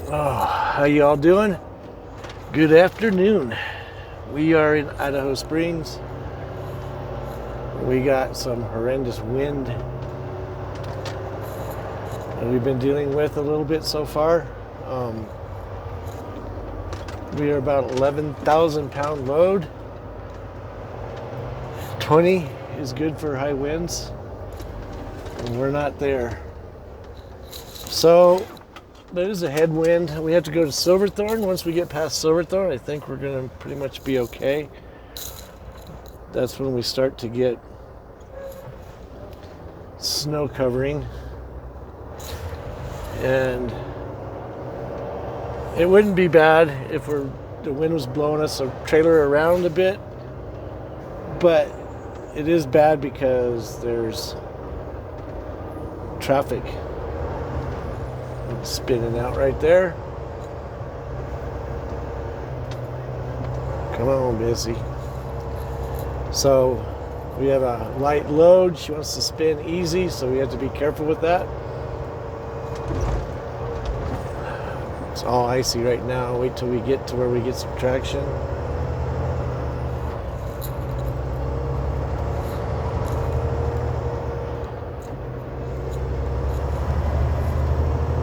Oh, how you all doing? Good afternoon. We are in Idaho Springs. We got some horrendous wind that we've been dealing with a little bit so far. We are about 11,000 pound load. 20 is good for high winds, and we're not there. So there's a headwind. We have to go to Silverthorne. Once we get past Silverthorne, I think we're going to pretty much be okay. That's when we start to get snow covering. And it wouldn't be bad if the wind was blowing us a trailer around a bit, but it is bad because there's traffic spinning out right there. Come on, Missy. So we have a light load. She wants to spin easy, so we have to be careful with that. It's all icy right now. Wait till we get to where we get some traction.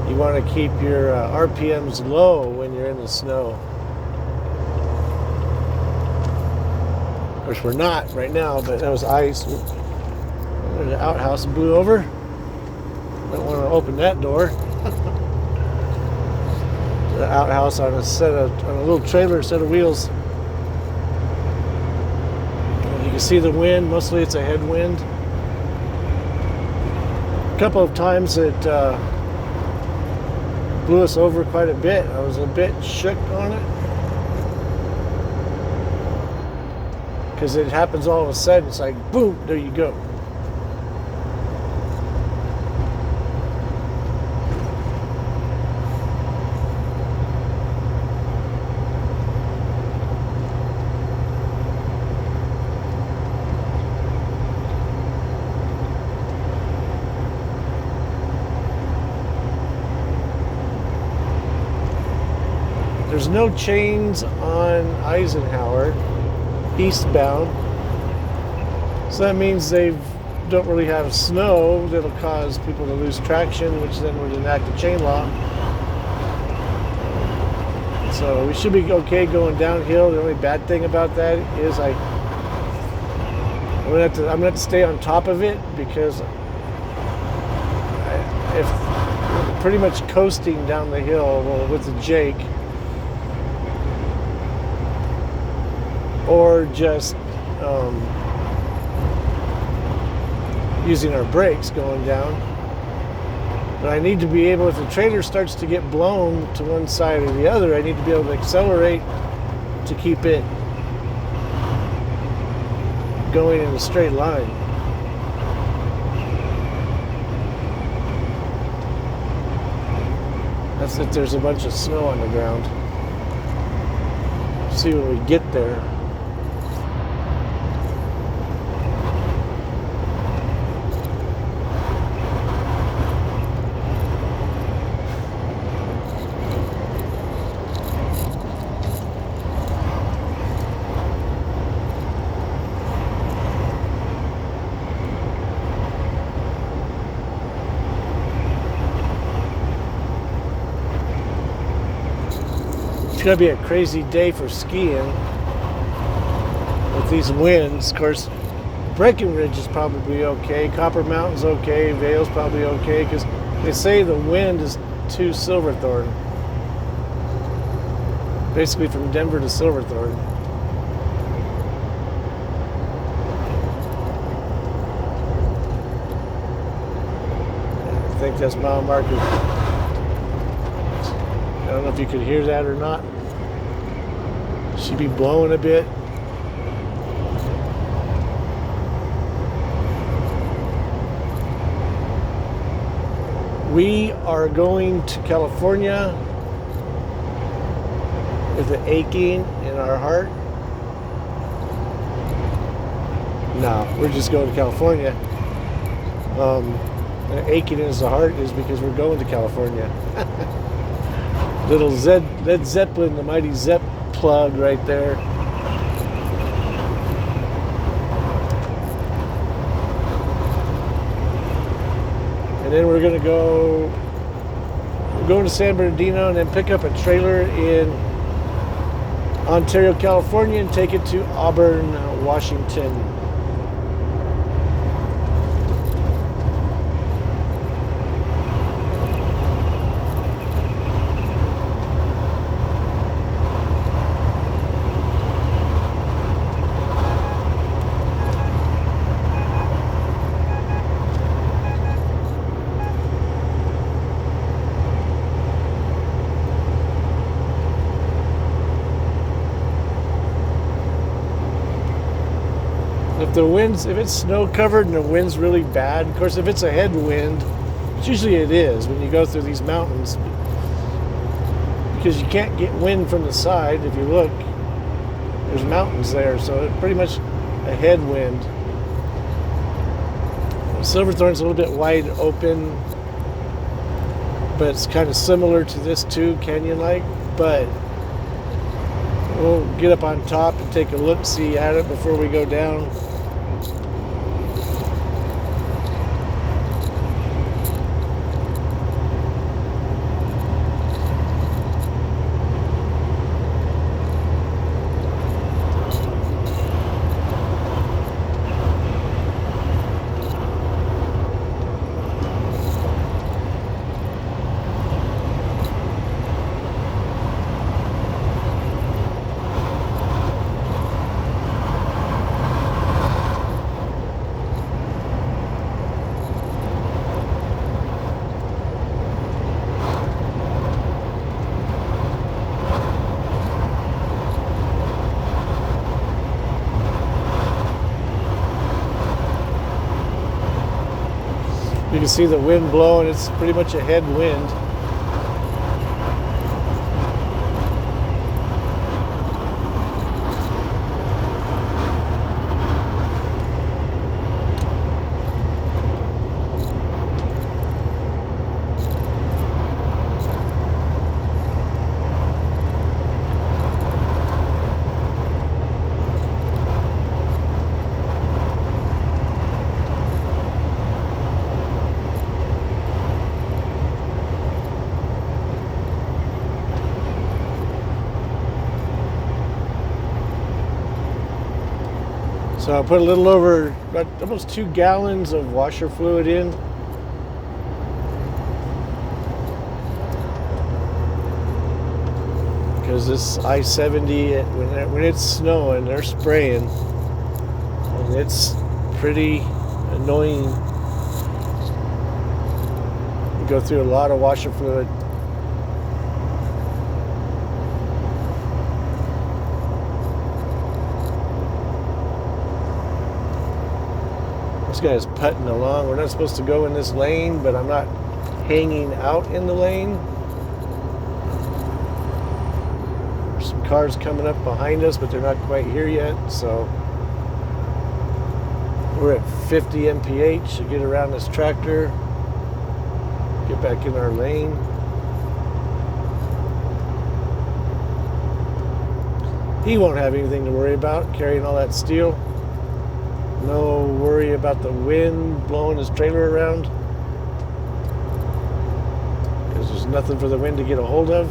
You want to keep your RPMs low when you're in the snow. Of course, we're not right now, but that was ice. The outhouse blew over. Don't want to open that door. The outhouse on a little trailer set of wheels. You can see the wind. Mostly it's a headwind. A couple of times it blew us over quite a bit. I was a bit shook on it because it happens all of a sudden. It's like boom, there you go. There's no chains on Eisenhower eastbound, so that means they don't really have snow that'll cause people to lose traction, which then would enact a chain law. So we should be okay going downhill. The only bad thing about that is I'm gonna have to stay on top of it because if pretty much coasting down the hill with the Jake, or just using our brakes going down. But I need to be able, if the trailer starts to get blown to one side or the other, I need to be able to accelerate to keep it going in a straight line. That's if there's a bunch of snow on the ground. See when we get there. It's going to be a crazy day for skiing with these winds. Of course, Breckenridge is probably okay. Copper Mountain's okay. Vale's probably okay because they say the wind is to Silverthorne. Basically from Denver to Silverthorne. I think that's mile marker. I don't know if you could hear that or not. Should be blowing a bit. We are going to California with an aching in our heart. No, we're just going to California. Aching in the heart is because we're going to California. Little Led Zeppelin, the mighty Zepp plug right there. And then we're going to go to San Bernardino and then pick up a trailer in Ontario, California, and take it to Auburn, Washington. If it's snow covered and the wind's really bad, of course, if it's a headwind, which usually it is when you go through these mountains, because you can't get wind from the side. If you look, there's mountains there, so it's pretty much a headwind. Silverthorne's a little bit wide open, but it's kind of similar to this too, canyon-like, but we'll get up on top and take a look-see at it before we go down. You can see the wind blowing. It's pretty much a headwind. So I put a little over, almost 2 gallons of washer fluid in. Because this I-70, when it's snowing, they're spraying, and it's pretty annoying. You go through a lot of washer fluid. This guy's putting along. We're not supposed to go in this lane, but I'm not hanging out in the lane. There's some cars coming up behind us, but they're not quite here yet, so we're at 50 mph to get around this tractor, get back in our lane. He won't have anything to worry about carrying all that steel. No worry about the wind blowing his trailer around, because there's nothing for the wind to get a hold of.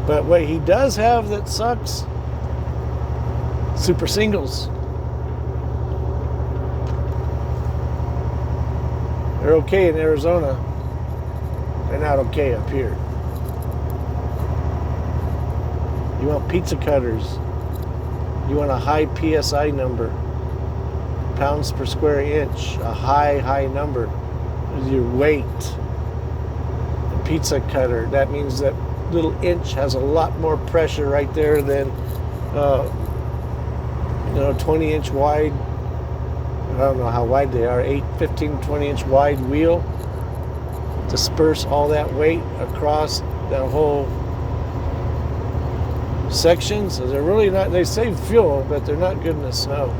But what he does have that sucks, super singles. They're okay in Arizona. They're not okay up here. You want pizza cutters. You want a high PSI number. Pounds per square inch, a high number is your weight. A pizza cutter, that means that little inch has a lot more pressure right there than 20-inch wide. I don't know how wide they are, 15, 20-inch wide wheel. Disperse all that weight across that whole section. So they're really not, they save fuel, but they're not good in the snow.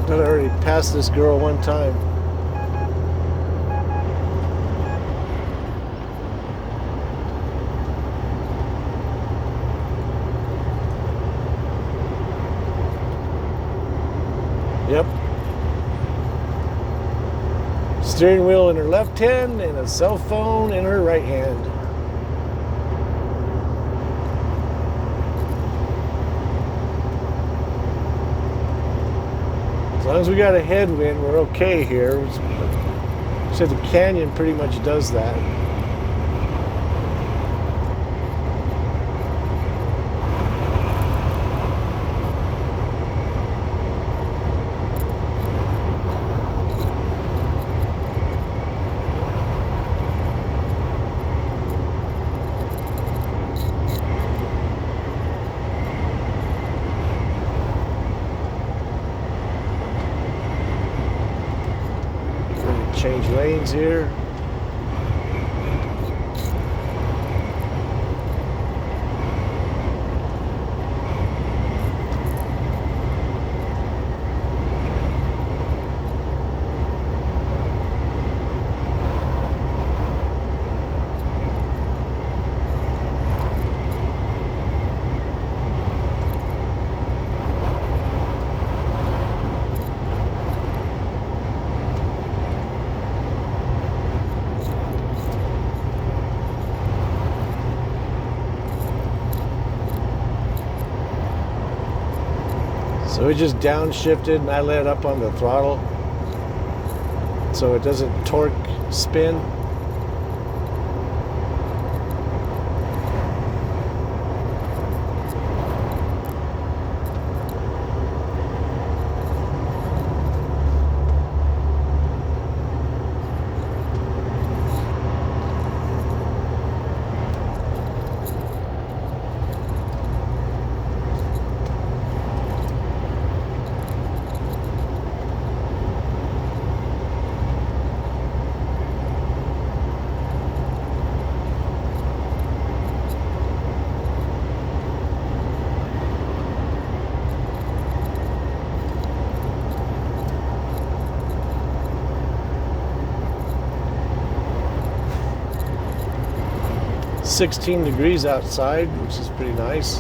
I already passed this girl one time. Yep. Steering wheel in her left hand and a cell phone in her right hand. As long as we got a headwind, we're okay here. So the canyon pretty much does that. Change lanes here. So it just downshifted and I let up on the throttle so it doesn't torque spin. It's 16 degrees outside, which is pretty nice.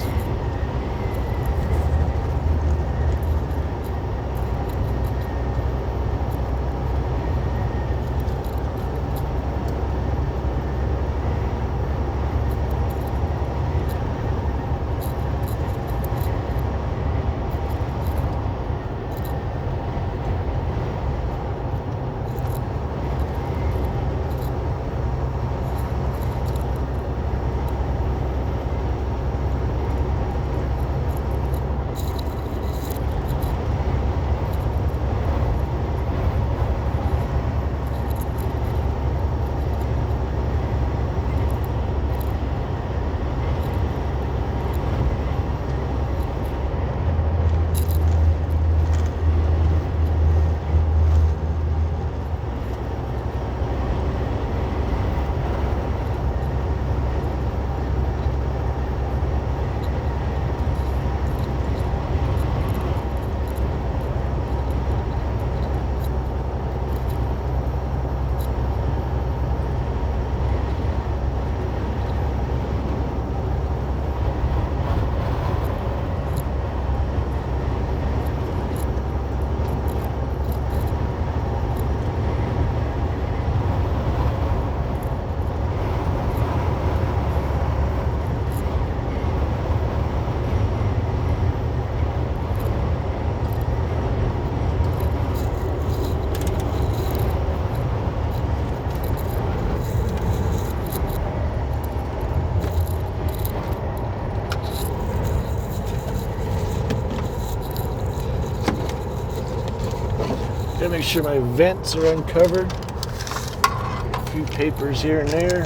Gotta make sure my vents are uncovered. A few papers here and there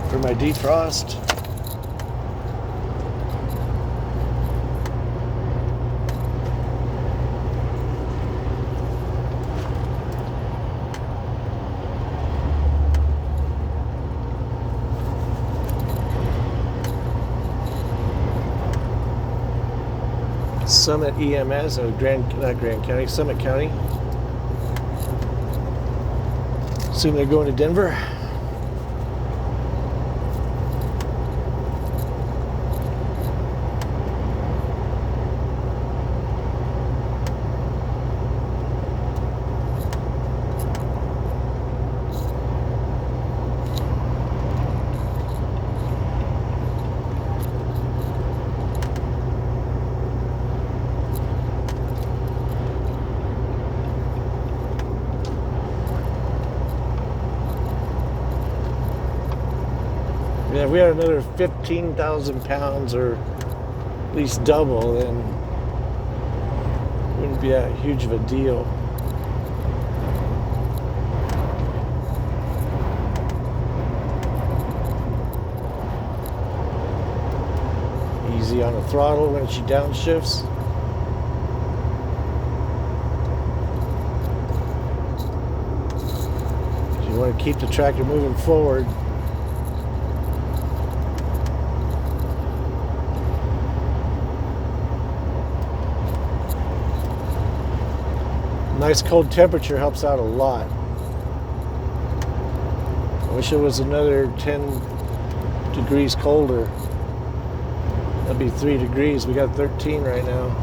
for my defrost. Summit EMS, Summit County. Assume they're going to Denver. if we had another 15,000 pounds or at least double, then it wouldn't be that huge of a deal. Easy on the throttle when she downshifts. You want to keep the tractor moving forward. Nice cold temperature helps out a lot. I wish it was another 10 degrees colder. That'd be 3 degrees. We got 13 right now.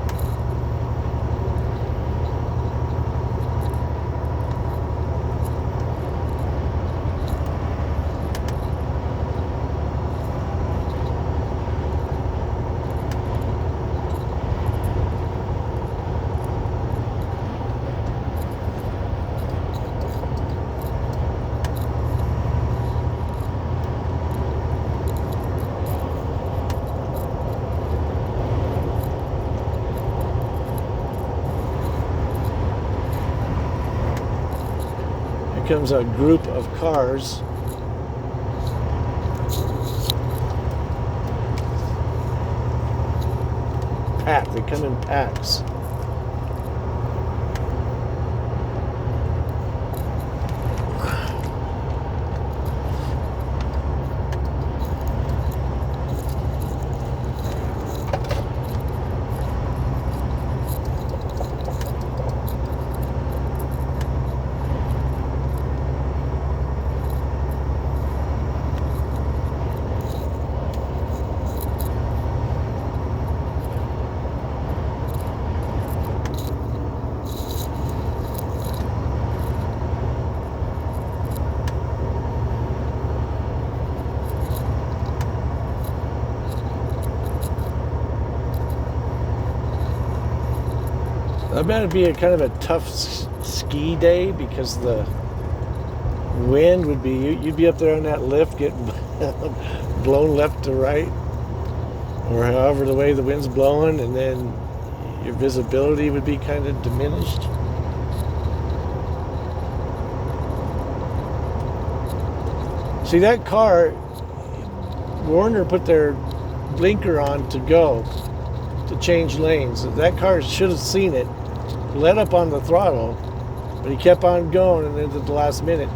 Comes a group of cars. Packed. They come in packs. I bet it'd be a kind of a tough ski day because the wind would be, you'd be up there on that lift getting blown left to right, or however the way the wind's blowing, and then your visibility would be kind of diminished. See, that car, Warner put their blinker on to go, to change lanes. That car should have seen it, let up on the throttle, but he kept on going, and then at the last minute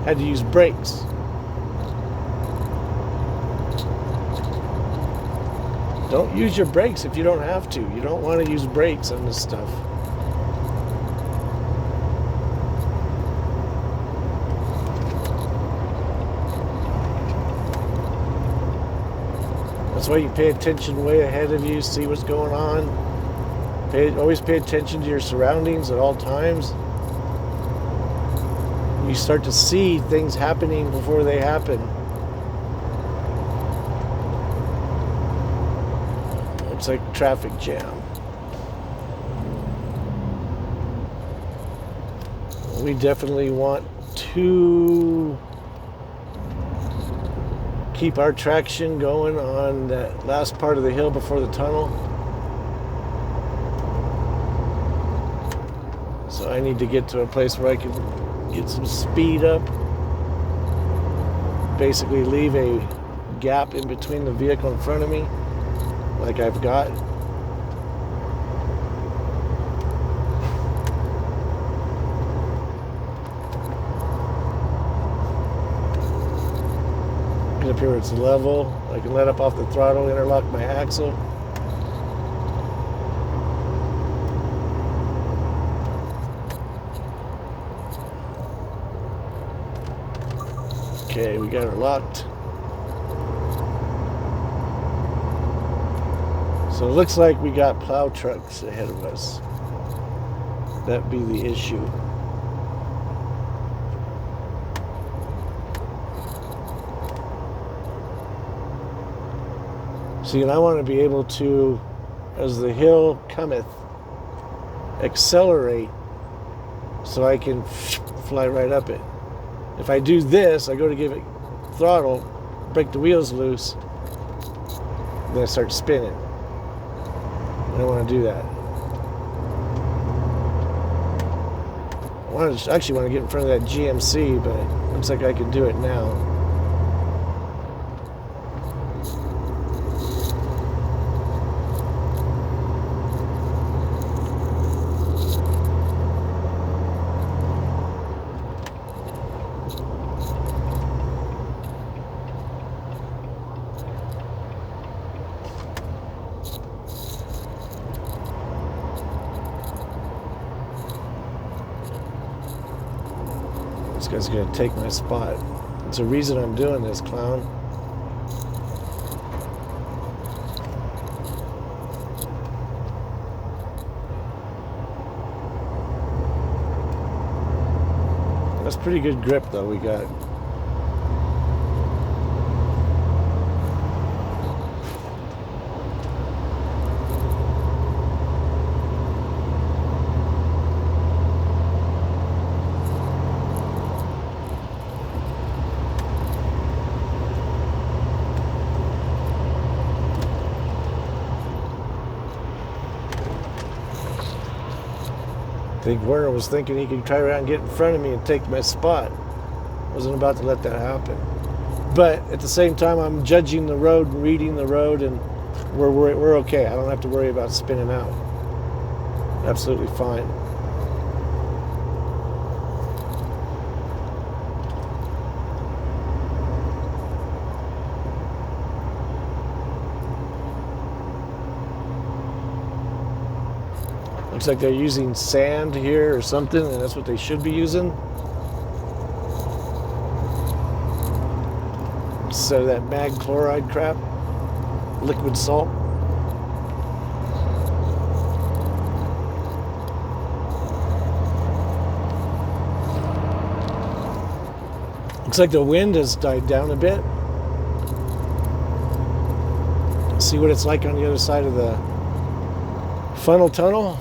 had to use brakes. Don't use your brakes if you don't have to. You don't want to use brakes on this stuff. That's why you pay attention way ahead of you, see what's going on. Always pay attention to your surroundings at all times. You start to see things happening before they happen. Looks like a traffic jam. We definitely want to keep our traction going on that last part of the hill before the tunnel. So I need to get to a place where I can get some speed up. Basically leave a gap in between the vehicle in front of me, like I've got. Get up here where it's level. I can let up off the throttle, interlock my axle. Okay, we got her locked. So it looks like we got plow trucks ahead of us. That'd be the issue. See, and I want to be able to, as the hill cometh, accelerate so I can fly right up it. If I do this, I go to give it throttle, break the wheels loose, then I start spinning. I don't want to do that. I actually want to get in front of that GMC, but it looks like I could do it now. This guy's gonna take my spot. It's a reason I'm doing this, clown. That's pretty good grip though we got. I think Werner was thinking he could try around and get in front of me and take my spot. Wasn't about to let that happen. But at the same time, I'm judging the road and reading the road, and we're okay. I don't have to worry about spinning out. Absolutely fine. Looks like they're using sand here or something, and that's what they should be using. Instead of that mag chloride crap, liquid salt. Looks like the wind has died down a bit. See what it's like on the other side of the funnel tunnel.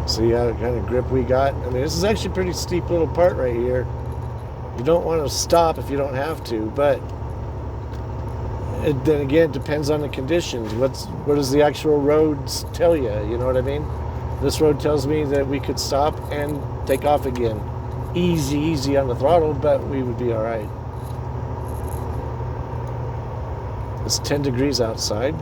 See how kind of grip we got? I mean, this is actually a pretty steep little part right here. You don't want to stop if you don't have to, but then again, it depends on the conditions. What does the actual roads tell you? You know what I mean? This road tells me that we could stop and take off again. Easy on the throttle, but we would be all right. It's 10 degrees outside.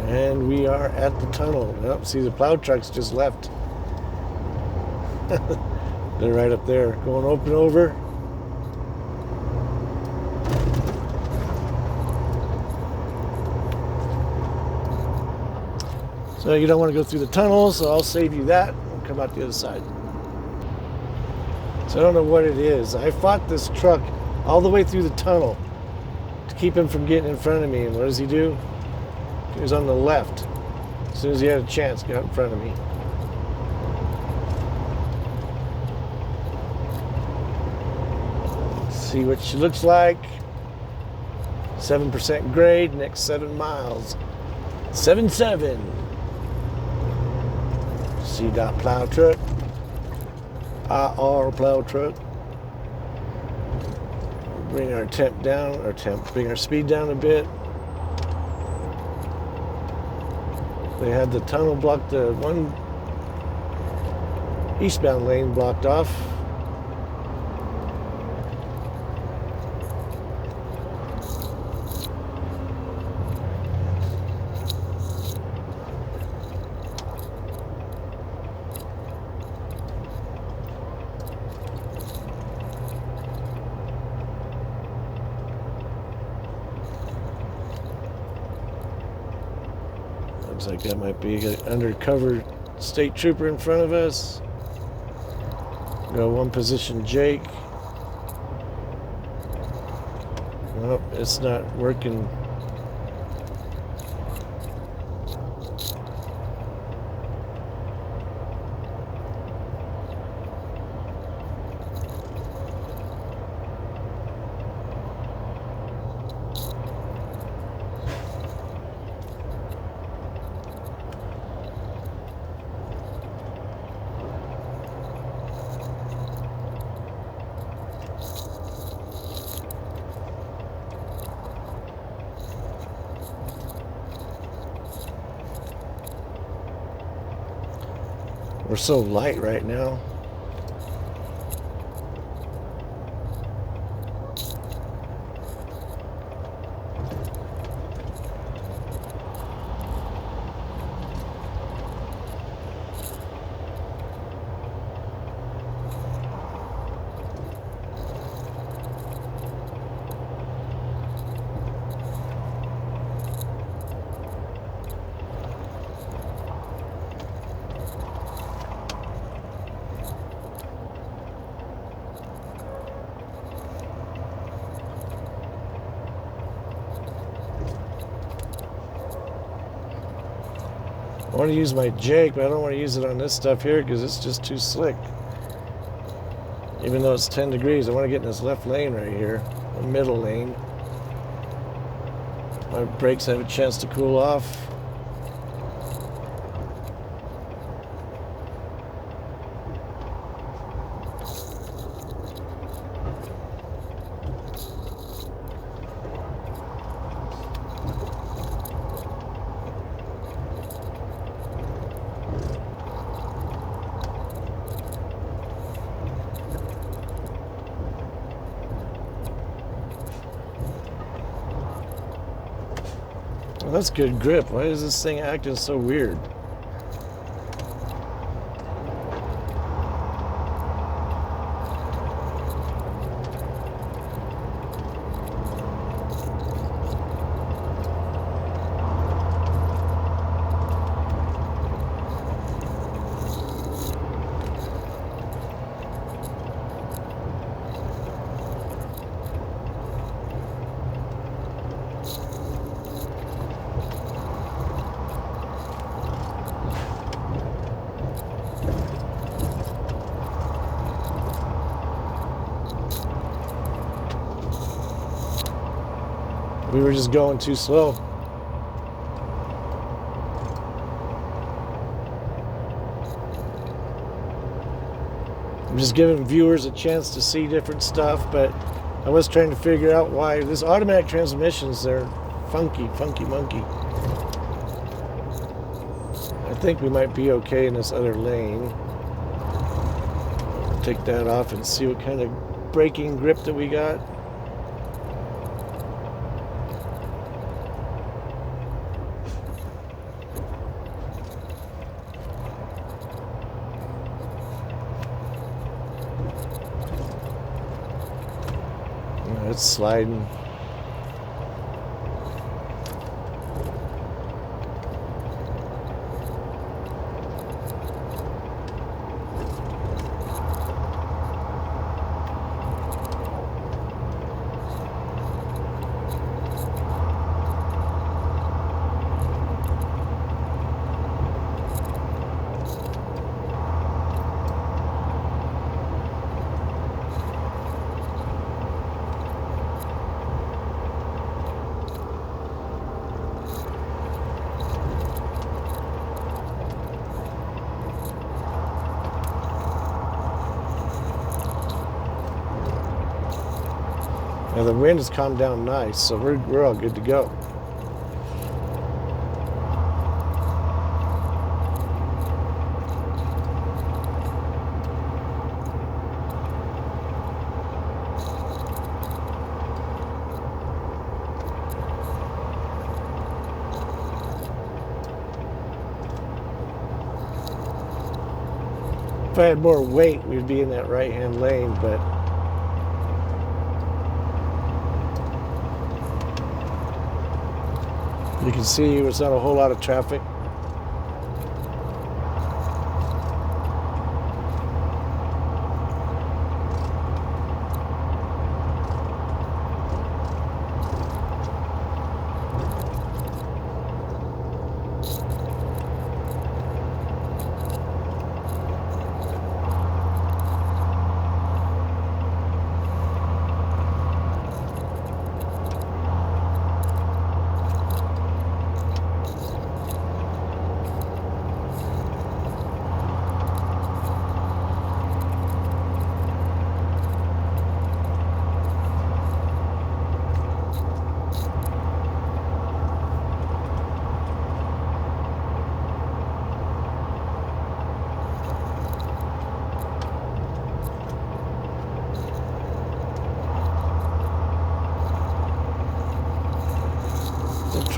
And we are at the tunnel. Yep, see the plow trucks just left. They're right up there. Going open over. So you don't want to go through the tunnel, so I'll save you that and come out the other side. So I don't know what it is. I fought this truck all the way through the tunnel to keep him from getting in front of me. And what does he do? He was on the left. As soon as he had a chance, got in front of me. Let's see what she looks like. 7% grade, next 7 miles. 7-7. C-dot plow truck. IR plow truck. Bring our temp down, bring our speed down a bit. They had the tunnel blocked, the one eastbound lane blocked off. Looks like that might be an undercover state trooper in front of us. Got one position Jake. Nope, it's not working. We're so light right now. I want to use my Jake, but I don't want to use it on this stuff here because it's just too slick. Even though it's 10 degrees, I want to get in this left lane right here, the middle lane. My brakes have a chance to cool off. Well, that's good grip. Why is this thing acting so weird? We were just going too slow. I'm just giving viewers a chance to see different stuff, but I was trying to figure out why this automatic transmissions, they're funky monkey. I think we might be okay in this other lane. Take that off and see what kind of braking grip that we got. It's sliding. Now the wind has calmed down nice, so we're all good to go. If I had more weight, we'd be in that right-hand lane, but you can see there's not a whole lot of traffic.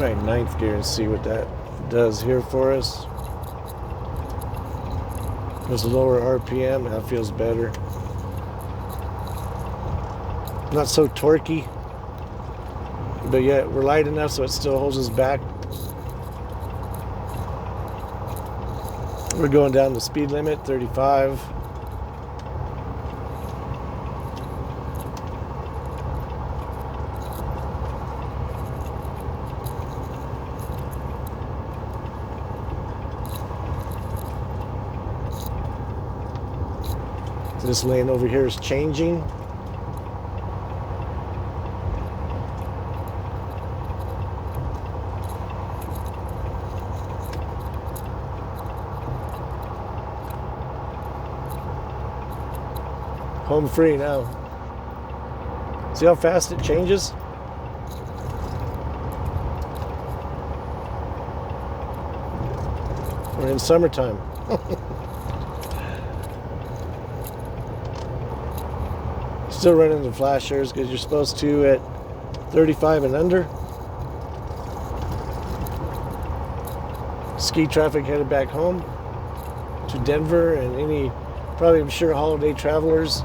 try ninth gear and see what that does here for us. There's a lower RPM, that feels better. Not so torquey, but yet we're light enough so it still holds us back. We're going down the speed limit, 35. This lane over here is changing. Home free now. See how fast it changes? We're in summertime. Still running the flashers because you're supposed to at 35 and under. Ski traffic headed back home to Denver, and any, probably I'm sure holiday travelers